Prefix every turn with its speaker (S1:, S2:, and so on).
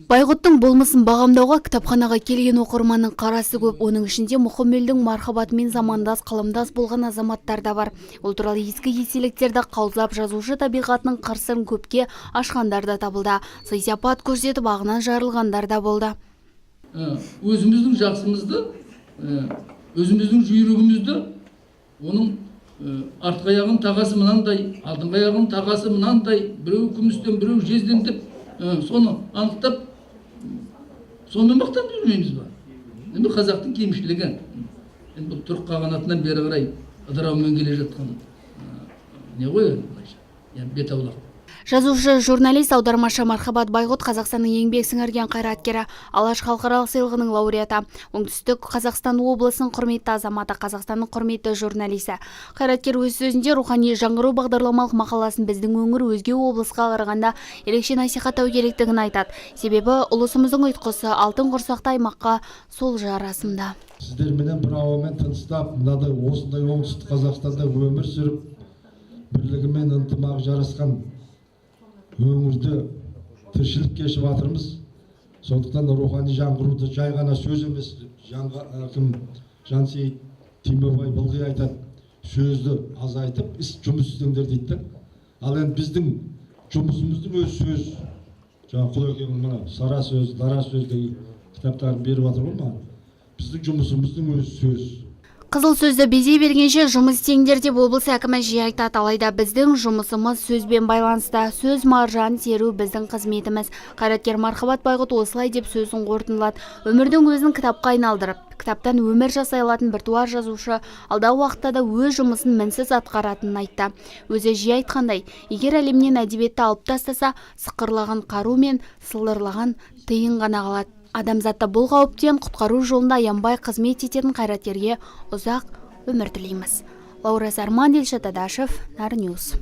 S1: Байғұттың болмысын бағамдауға кітапханаға келген оқырманның қарасы көп. Оның ішінде Мұқым елдің Мархабатымен замандас, қаламдас болған азаматтар да бар. Ол туралы ескі естеліктерді қаузап, жазушы табиғатының қыр-сырын көпке ашқандар да табылды. Сый-сияпат көрсетіп ағынан жарылғандар да болды.
S2: Өзіміздің жақсымызды, өзіміздің жүйрігімізді, оның артқы аяғын тағасы мынандай, алдыңғы аяғын тағасы мынандай, біреу күмістен, біреу жезден деп, соны анықтап, сонымен мақтанып жүрмейміз ба? Енді қазақтың кемшілігі. Енді бұл түрік қағанатынан бері қарай ыдыраумен келе жатқан не ғой енді бет аулақ.
S1: Жазушы, журналист, аудармашы Мархабат Байғұт Қазақстанның еңбек сіңірген қайраткері, Алаш халықаралық сыйлығының лауреаты, Оңтүстік Қазақстан облысының құрметті азаматы, Қазақстанның құрметті журналисі. Қайраткер өз сөзінде рухани жаңғыру бағдарламалық мақаласын біздің өңір өзге облысқа қарағанда ерекше насихаттау керектігін айтады. Себебі ұлысымыздың ұйытқысы алтын құрсақты аймаққа сол жарасымда.
S3: Сіздерменен бір ауамен тыныстап, мынадай осындай оңтүстік Қазақстанда өмір сүріп, бірлігімен ынтымақ жарасқан өңірді тіршілік кешіп жатырмыз. Сондықтан рухани жаңғыруды жай ғана сөз емес, әкім Жансейіт Тимебай былғи айтады, сөзді азайтып, іс жұмыс істеңдер дейді. Ал енді біздің жұмысымыздың өз сөз, жаңа Құлекеңнің мына сара сөз, дара сөз деген кітаптарын беріп жатыр ғой ма? Біздің жұмысымыздың өз сөз.
S1: Қызыл сөзді безей бергенше жұмыс істеңдер деп облыс әкімі жиі айтады. Алайда біздің жұмысымыз сөзбен байланысты. Сөз маржан теру біздің қызметіміз. Қайраткер Мархабат Байғұт осылай деп сөзін қорытындылады. Өмірдің өзін кітапқа айналдырып, кітаптан өмір жасай алатын біртуар жазушы алдағы уақытта да өз жұмысын мінсіз атқаратынын айтты. Өзі жиі айтқандай, егер әлемнен әдебиетті алып тастаса, сықырлаған қару мен сылдырлаған тиын ғана қалады. Адамзатты бұл қауіптен құтқару жолында аянбай қызмет ететін қайраткерге ұзақ өмір тілейміз. Лаура Сарман, Елшат Адашев, Нарньюз.